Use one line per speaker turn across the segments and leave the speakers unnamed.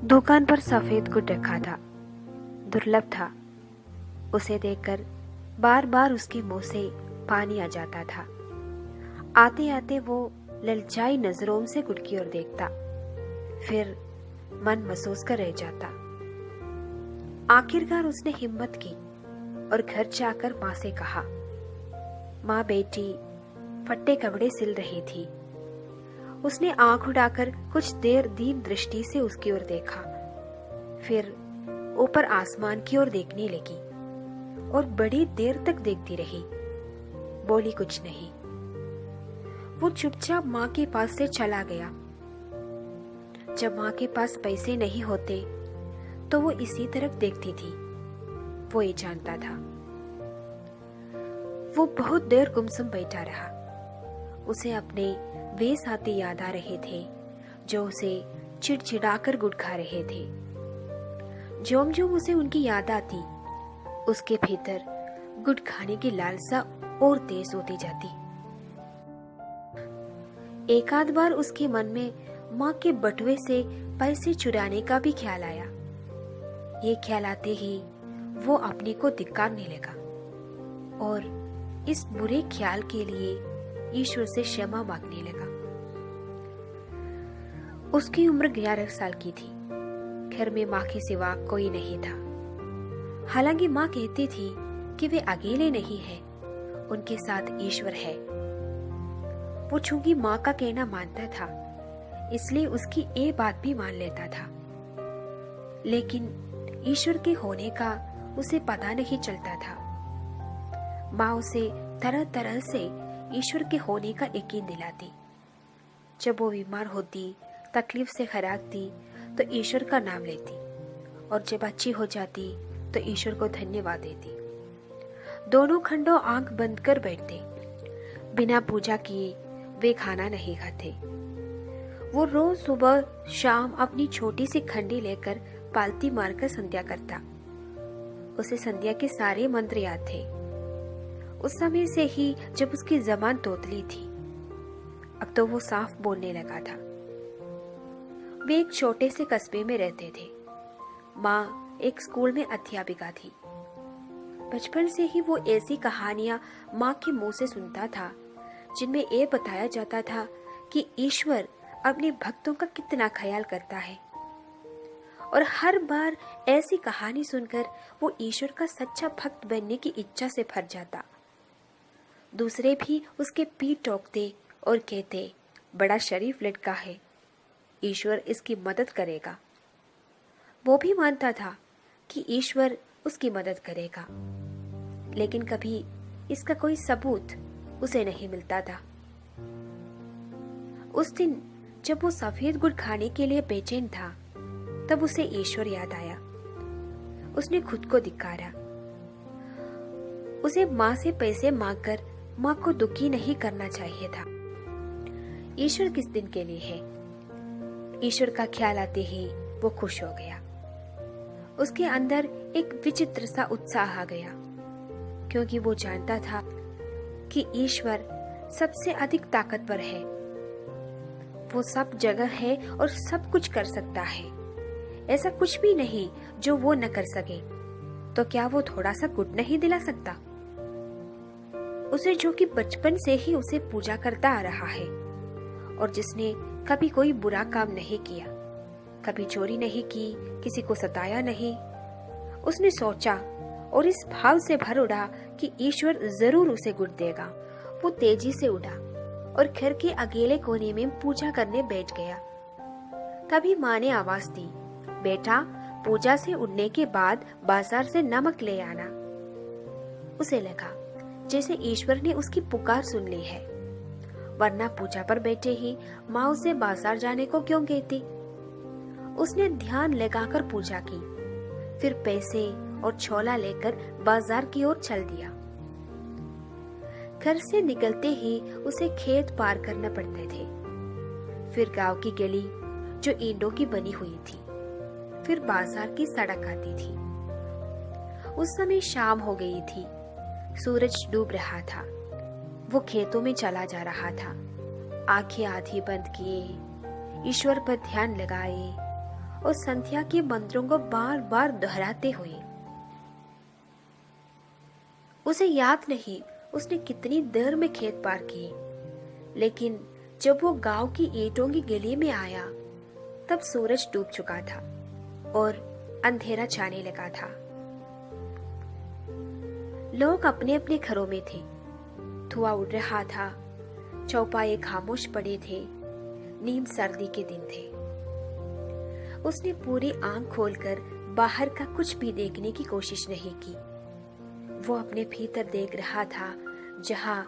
दुकान पर सफेद गुड़ रखा था। दुर्लभ था। उसे देखकर बार बार उसके मुंह से पानी आ जाता था। आते आते वो ललचाई नजरों से गुड़ की ओर देखता, फिर मन महसूस कर रह जाता। आखिरकार उसने हिम्मत की और घर जाकर माँ से कहा, माँ बेटी फट्टे कपड़े सिल रही थी। उसने आंख उठाकर कुछ देर दीन दृष्टि से उसकी ओर देखा, फिर ऊपर आसमान की ओर देखने लगी और बड़ी देर तक देखती रही। बोली कुछ नहीं। वो चुपचाप माँ के पास से चला गया। जब माँ के पास पैसे नहीं होते तो वो इसी तरफ देखती थी, वो ये जानता था। वो बहुत देर गुमसुम बैठा रहा। उसे अपने वे साथी याद आ रहे थे जो उसे चिड़चिड़ाकर गुड़ खा रहे थे। ज्यों ज्यों उसे उनकी याद आती, उसके भीतर गुड़ खाने की लालसा और तेज होती जाती। एक आध बार उसके मन में माँ के बटुए से पैसे चुराने का भी ख्याल आया। ये ख्याल आते ही वो अपने को धिक्कारने लगा और इस बुरे ख्याल के लिए ईश्वर से क्षमा मांगने लगा। उसकी उम्र 11 साल की थी। घर में माँ के सिवा कोई नहीं था। हालांकि माँ कहती थी कि वे अकेले नहीं हैं, उनके साथ ईश्वर है। वो चूंकि माँ का कहना मानता था, इसलिए उसकी ये बात भी मान लेता था। लेकिन ईश्वर के होने का उसे पता नहीं चलता था। माँ उसे तरह तरह से ईश्वर के होने का यकीन दिलाती। जब वो बीमार होती, तकलीफ से खराकती तो ईश्वर का नाम लेती, और जब अच्छी हो जाती तो ईश्वर को धन्यवाद देती। दोनों खंडों आंख बंद कर बैठते। बिना पूजा किए वे खाना नहीं खाते। वो रोज सुबह शाम अपनी छोटी सी खंडी लेकर पालती मारकर संध्या करता। उसे संध्या के सारे मंत्र याद थे, उस समय से ही जब उसकी जबान तोतली थी। अब तो वो साफ बोलने लगा था। वे एक छोटे से कस्बे में रहते थे। माँ एक स्कूल में अध्यापिका थी। बचपन से ही वो ऐसी कहानियां माँ के मुंह से सुनता था जिनमें ये बताया जाता था कि ईश्वर अपने भक्तों का कितना ख्याल करता है। और हर बार ऐसी कहानी सुनकर वो ईश्वर का सच्चा भक्त बनने की इच्छा से भर जाता। दूसरे भी उसके पीठ टोकते और कहते, बड़ा शरीफ लड़का है, ईश्वर इसकी मदद करेगा। वो भी मानता था कि ईश्वर उसकी मदद करेगा, लेकिन कभी इसका कोई सबूत उसे नहीं मिलता था। उस दिन जब वो सफेद गुड़ खाने के लिए बेचैन था, तब उसे ईश्वर याद आया। उसने खुद को धिक्कारा। उसे माँ से पैसे मांगकर माँ को दुखी नहीं करना चाहिए था। ईश्वर किस दिन के लिए है? ईश्वर का ख्याल आते ही वो खुश हो गया। उसके अंदर एक विचित्र सा उत्साह आ गया, क्योंकि वो जानता था कि ईश्वर सबसे अधिक ताकतवर है। वो सब जगह है और सब कुछ कर सकता है। ऐसा कुछ भी नहीं जो वो न कर सके। तो क्या वो थोड़ा सा गुड़ नहीं दिला सकता? उसे, जो कि बचपन से ही उसे पूजा करता आ रहा है और जिसने कभी कोई बुरा काम नहीं किया, कभी चोरी नहीं की, किसी को सताया नहीं। उसने सोचा और इस भाव से भर उड़ा कि ईश्वर जरूर उसे गुड़ देगा। वो तेजी से उठा और घर के अकेले कोने में पूजा करने बैठ गया। तभी माँ ने आवाज दी, बेटा पूजा से उठने के बाद बाजार से नमक ले आना। उसे लगा जैसे ईश्वर ने उसकी पुकार सुन ली है, वरना पूजा पर बैठे ही माँ उसे बाजार जाने को क्यों कहती। उसने ध्यान लगाकर पूजा की, फिर पैसे और छोला लेकर बाजार की ओर चल दिया। घर से निकलते ही उसे खेत पार करना पड़ते थे, फिर गांव की गली जो ईंटों की बनी हुई थी, फिर बाजार की सड़क आती थी। उस समय शाम हो गई थी, सूरज डूब रहा था। वो खेतों में चला जा रहा था। आंखें आधी बंद किए, ईश्वर पर ध्यान लगाए और संध्या के मंत्रों को बार बार दोहराते हुए। उसे याद नहीं उसने कितनी देर में खेत पार किए, लेकिन जब वो गांव की ईंटों की गली में आया तब सूरज डूब चुका था और अंधेरा छाने लगा था। लोग अपने अपने घरों में थे, धुआं उड़ रहा था, चौपाए खामोश पड़े थे, नींद सर्दी के दिन थे। उसने पूरी आंख खोलकर बाहर का कुछ भी देखने की कोशिश नहीं की। वो अपने भीतर देख रहा था, जहां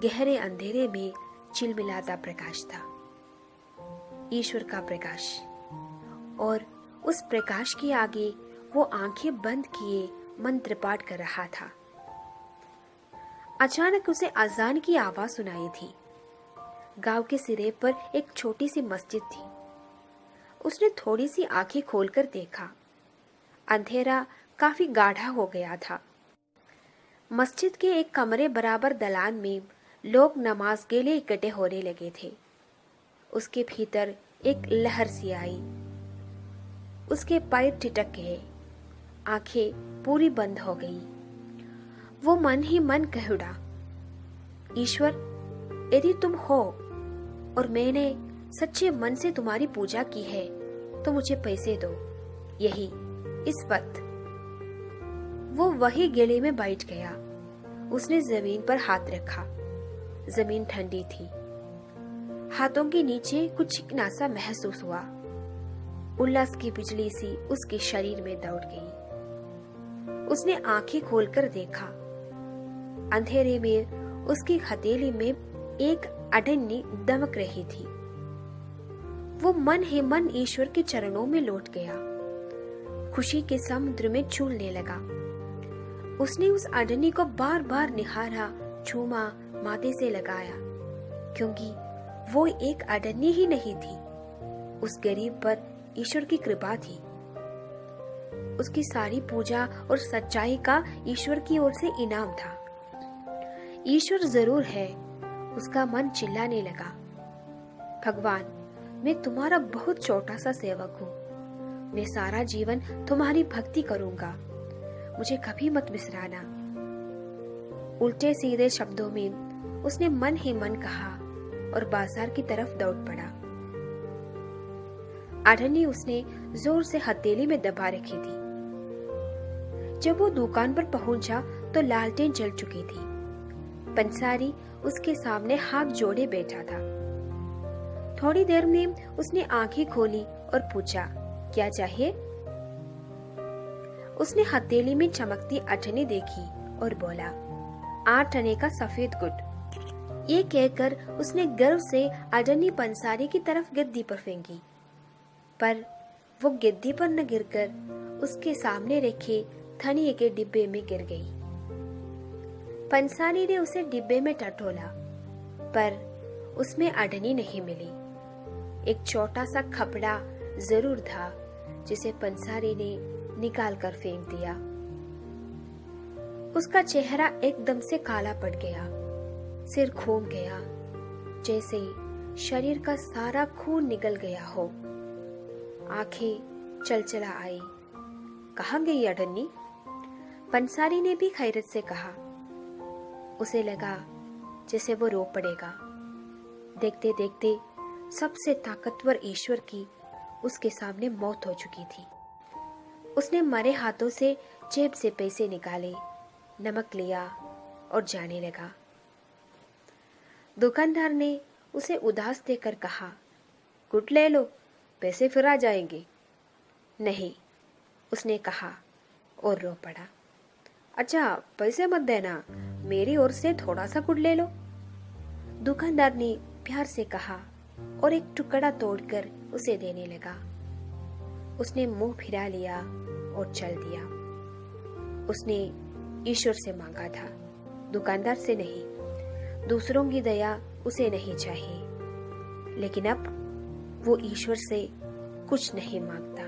गहरे अंधेरे में चिलमिलाता प्रकाश था, ईश्वर का प्रकाश। और उस प्रकाश के आगे वो आंखें बंद किए मंत्र पाठ कर रहा था। अचानक उसे अजान की आवाज सुनाई थी। गांव के सिरे पर एक छोटी सी मस्जिद थी। उसने थोड़ी सी आंखें खोलकर देखा। अंधेरा काफी गाढ़ा हो गया था। मस्जिद के एक कमरे बराबर दलान में लोग नमाज के लिए इकट्ठे होने लगे थे। उसके भीतर एक लहर सी आई। उसके पैर ठिठक गए, आंखें पूरी बंद हो गई। वो मन ही मन कह उठा, ईश्वर, यदि तुम हो और मैंने सच्चे मन से तुम्हारी पूजा की है तो मुझे पैसे दो, यही इस वक्त। वो वही गले में बैठ गया। उसने जमीन पर हाथ रखा। जमीन ठंडी थी। हाथों के नीचे कुछ चिकनासा महसूस हुआ। उल्लास की बिजली सी उसके शरीर में दौड़ गई। उसने आंखें खोलकर देखा। अंधेरे में उसकी हथेली में एक अडन्नी दमक रही थी। वो मन ही मन ईश्वर के चरणों में लौट गया। खुशी के समुद्र में झूलने लगा। उसने उस अडन्नी को बार बार निहारा, छूमा, माथे से लगाया, क्योंकि वो एक अडन्नी ही नहीं थी। उस गरीब पर ईश्वर की कृपा थी। उसकी सारी पूजा और सच्चाई का ईश्वर की ओर से इनाम था। ईश्वर जरूर है। उसका मन चिल्लाने लगा, भगवान, मैं तुम्हारा बहुत छोटा सा सेवक हूँ। मैं सारा जीवन तुम्हारी भक्ति करूंगा। मुझे कभी मत बिसराना। उल्टे सीधे शब्दों में उसने मन ही मन कहा और बाजार की तरफ दौड़ पड़ा। अडन्नी उसने जोर से हथेली में दबा रखी थी। जब वो दुकान पर पहुंचा तो लालटेन जल चुकी थी। पंसारी उसके सामने हाथ जोड़े बैठा था। थोड़ी देर में उसने आंखें खोली और पूछा, क्या चाहिए? उसने हथेली में चमकती अठनी देखी और बोला, 8 आने का सफेद गुड। ये कहकर उसने गर्व से अडन्नी पंसारी की तरफ गद्दी पर फेंकी, पर वो गद्दी पर न गिरकर उसके सामने रखे धनिये के डिब्बे में गिर गई। पंसारी ने उसे डिब्बे में टटोला, पर उसमें अडनी नहीं मिली। एक छोटा सा कपड़ा जरूर था, जिसे पंसारी ने निकाल कर फेंक दिया। उसका चेहरा एकदम से काला पड़ गया। सिर घूम गया, जैसे शरीर का सारा खून निकल गया हो। आंखें चलचला आई। कहाँ गई अडन्नी? पंसारी ने भी खैरत से कहा। उसे लगा जैसे वो रो पड़ेगा। देखते देखते सबसे ताकतवर ईश्वर की उसके सामने मौत हो चुकी थी। उसने मरे हाथों से जेब से पैसे निकाले, नमक लिया और जाने लगा। दुकानदार ने उसे उदास देकर कहा, गुड ले लो, पैसे फिर आ जाएंगे। नहीं, उसने कहा और रो पड़ा। अच्छा, पैसे मत देना, मेरी ओर से थोड़ा सा गुड़ ले लो। दुकानदार ने प्यार से कहा और एक टुकड़ा तोड़कर उसे देने लगा। उसने मुंह फिरा लिया और चल दिया। उसने ईश्वर से मांगा था, दुकानदार से नहीं। दूसरों की दया उसे नहीं चाहिए, लेकिन अब वो ईश्वर से कुछ नहीं मांगता।